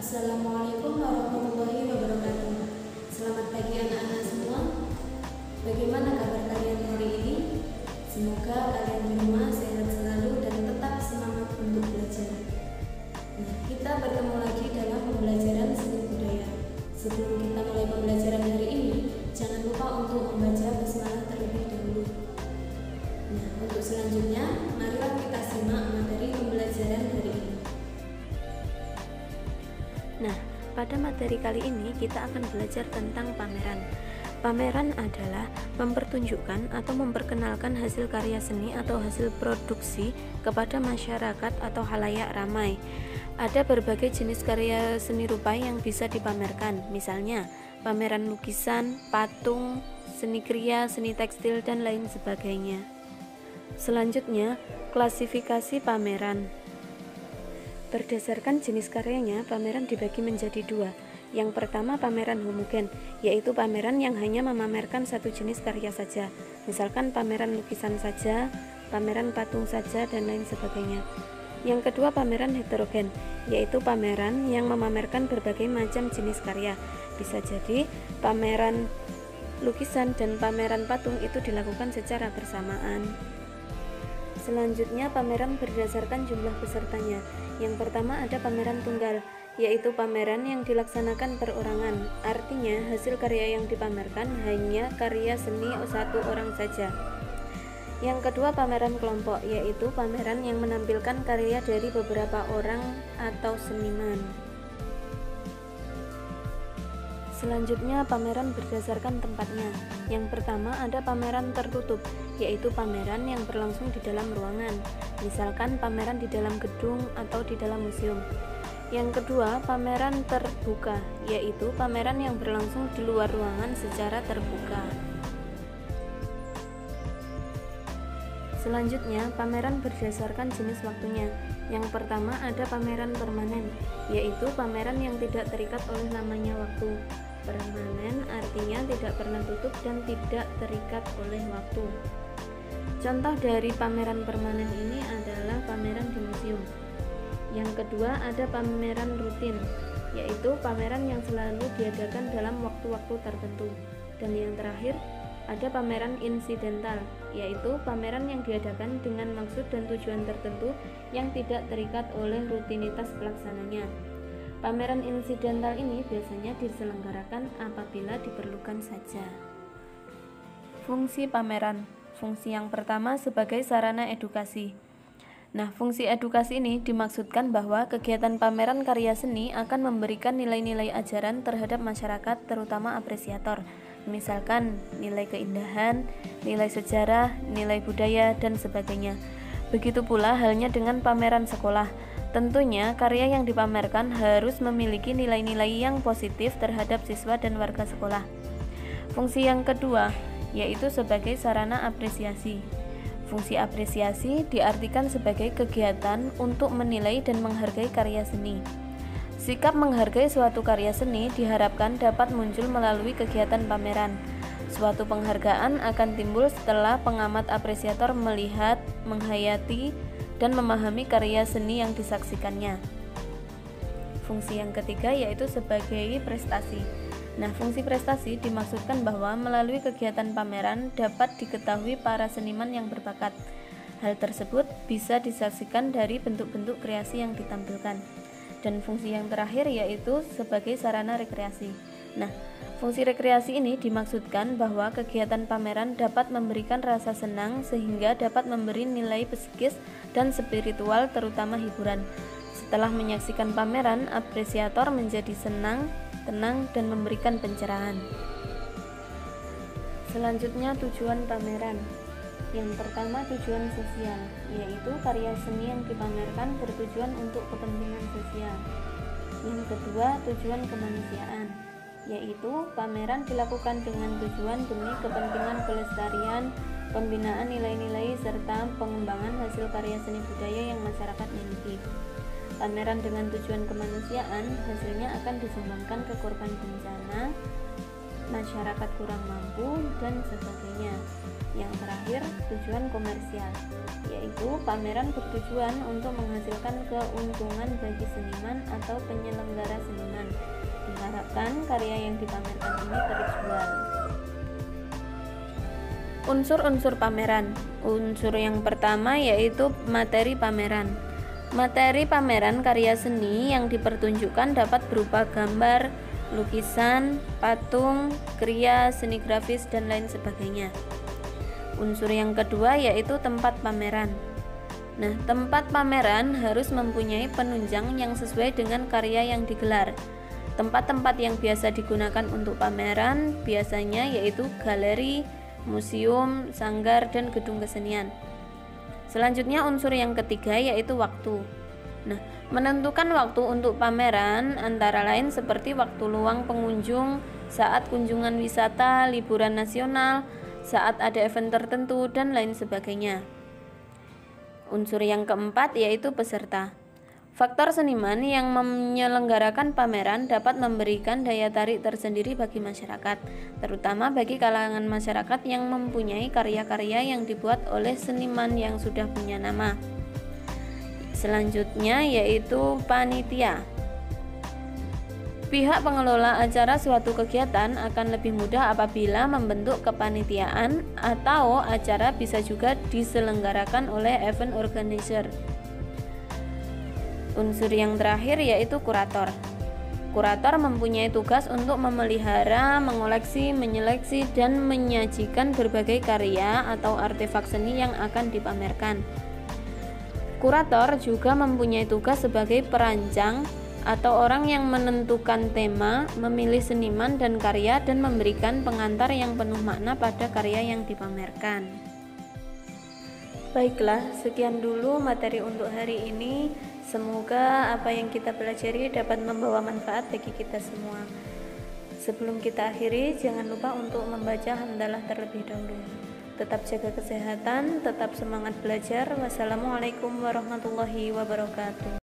Assalamualaikum warahmatullahi wabarakatuh. Selamat pagi anak-anak semua. Bagaimana kabar kalian hari ini? Semoga kalian di rumah sehat selalu dan tetap semangat untuk belajar. Nah, kita bertemu lagi dalam pembelajaran seni budaya. Sebelum kita mulai pembelajaran hari ini, jangan lupa untuk membaca basmalah terlebih dahulu. Nah, untuk selanjutnya, marilah kita simak materi pembelajaran hari ini. Nah, pada materi kali ini kita akan belajar tentang pameran. Pameran adalah mempertunjukkan atau memperkenalkan hasil karya seni atau hasil produksi kepada masyarakat atau khalayak ramai. Ada berbagai jenis karya seni rupa yang bisa dipamerkan, misalnya pameran lukisan, patung, seni kriya, seni tekstil, dan lain sebagainya. Selanjutnya, klasifikasi pameran. Berdasarkan jenis karyanya, pameran dibagi menjadi dua. Yang pertama, pameran homogen, yaitu pameran yang hanya memamerkan satu jenis karya saja, misalkan pameran lukisan saja, pameran patung saja, dan lain sebagainya. Yang kedua, pameran heterogen, yaitu pameran yang memamerkan berbagai macam jenis karya. Bisa jadi pameran lukisan dan pameran patung itu dilakukan secara bersamaan. Selanjutnya, pameran berdasarkan jumlah pesertanya. Yang pertama ada pameran tunggal, yaitu pameran yang dilaksanakan perorangan. Artinya, hasil karya yang dipamerkan hanya karya seni satu orang saja. Yang kedua, pameran kelompok, yaitu pameran yang menampilkan karya dari beberapa orang atau seniman. Selanjutnya, pameran berdasarkan tempatnya. Yang pertama ada pameran tertutup, yaitu pameran yang berlangsung di dalam ruangan, misalkan pameran di dalam gedung atau di dalam museum. Yang kedua, pameran terbuka, yaitu pameran yang berlangsung di luar ruangan secara terbuka. Selanjutnya, pameran berdasarkan jenis waktunya. Yang pertama ada pameran permanen, yaitu pameran yang tidak terikat oleh lamanya waktu. Permanen artinya tidak pernah tutup dan tidak terikat oleh waktu. Contoh dari pameran permanen ini adalah pameran di museum. Yang kedua ada pameran rutin, yaitu pameran yang selalu diadakan dalam waktu-waktu tertentu. Dan yang terakhir ada pameran insidental, yaitu pameran yang diadakan dengan maksud dan tujuan tertentu yang tidak terikat oleh rutinitas pelaksananya. Pameran insidental ini biasanya diselenggarakan apabila diperlukan saja. Fungsi pameran. Fungsi yang pertama sebagai sarana edukasi. Nah, fungsi edukasi ini dimaksudkan bahwa kegiatan pameran karya seni akan memberikan nilai-nilai ajaran terhadap masyarakat, terutama apresiator. Misalkan nilai keindahan, nilai sejarah, nilai budaya, dan sebagainya. Begitu pula halnya dengan pameran sekolah. Tentunya karya yang dipamerkan harus memiliki nilai-nilai yang positif terhadap siswa dan warga sekolah. Fungsi yang kedua yaitu sebagai sarana apresiasi. Fungsi apresiasi diartikan sebagai kegiatan untuk menilai dan menghargai karya seni. Sikap menghargai suatu karya seni diharapkan dapat muncul melalui kegiatan pameran. Suatu penghargaan akan timbul setelah pengamat apresiator melihat, menghayati, dan memahami karya seni yang disaksikannya. Fungsi yang ketiga yaitu sebagai prestasi. Nah, fungsi prestasi dimaksudkan bahwa melalui kegiatan pameran dapat diketahui para seniman yang berbakat. Hal tersebut bisa disaksikan dari bentuk-bentuk kreasi yang ditampilkan. Dan fungsi yang terakhir yaitu sebagai sarana rekreasi. Nah, fungsi rekreasi ini dimaksudkan bahwa kegiatan pameran dapat memberikan rasa senang sehingga dapat memberi nilai psikis dan spiritual, terutama hiburan. Setelah menyaksikan pameran, apresiator menjadi senang, tenang, dan memberikan pencerahan. Selanjutnya tujuan pameran. Yang pertama tujuan sosial, yaitu karya seni yang dipamerkan bertujuan untuk kepentingan sosial. Yang kedua tujuan kemanusiaan, yaitu pameran dilakukan dengan tujuan demi kepentingan pelestarian, pembinaan nilai-nilai, serta pengembangan hasil karya seni budaya yang masyarakat miliki. Pameran dengan tujuan kemanusiaan hasilnya akan disumbangkan ke korban bencana, masyarakat kurang mampu, dan sebagainya. Yang terakhir, tujuan komersial, yaitu pameran bertujuan untuk menghasilkan keuntungan bagi seniman atau penyelenggara seniman. Diharapkan karya yang dipamerkan ini terjual. Unsur-unsur pameran. Unsur yang pertama yaitu materi pameran. Materi pameran karya seni yang dipertunjukkan dapat berupa gambar, lukisan, patung, kriya, seni grafis, dan lain sebagainya. Unsur yang kedua yaitu tempat pameran. Nah, tempat pameran harus mempunyai penunjang yang sesuai dengan karya yang digelar. Tempat-tempat yang biasa digunakan untuk pameran biasanya yaitu galeri, museum, sanggar, dan gedung kesenian. Selanjutnya unsur yang ketiga yaitu waktu. Nah, menentukan waktu untuk pameran antara lain seperti waktu luang pengunjung, saat kunjungan wisata, liburan nasional, saat ada event tertentu, dan lain sebagainya. Unsur yang keempat yaitu peserta. Faktor seniman yang menyelenggarakan pameran dapat memberikan daya tarik tersendiri bagi masyarakat, terutama bagi kalangan masyarakat yang mempunyai karya-karya yang dibuat oleh seniman yang sudah punya nama. Selanjutnya yaitu panitia. Pihak pengelola acara suatu kegiatan akan lebih mudah apabila membentuk kepanitiaan atau acara bisa juga diselenggarakan oleh event organizer. Unsur yang terakhir yaitu kurator. Kurator mempunyai tugas untuk memelihara, mengoleksi, menyeleksi, dan menyajikan berbagai karya atau artefak seni yang akan dipamerkan. Kurator juga mempunyai tugas sebagai perancang atau orang yang menentukan tema, memilih seniman dan karya, dan memberikan pengantar yang penuh makna pada karya yang dipamerkan. Baiklah, sekian dulu materi untuk hari ini. Semoga apa yang kita pelajari dapat membawa manfaat bagi kita semua. Sebelum kita akhiri, jangan lupa untuk membaca hamdalah terlebih dahulu. Tetap jaga kesehatan, tetap semangat belajar. Wassalamualaikum warahmatullahi wabarakatuh.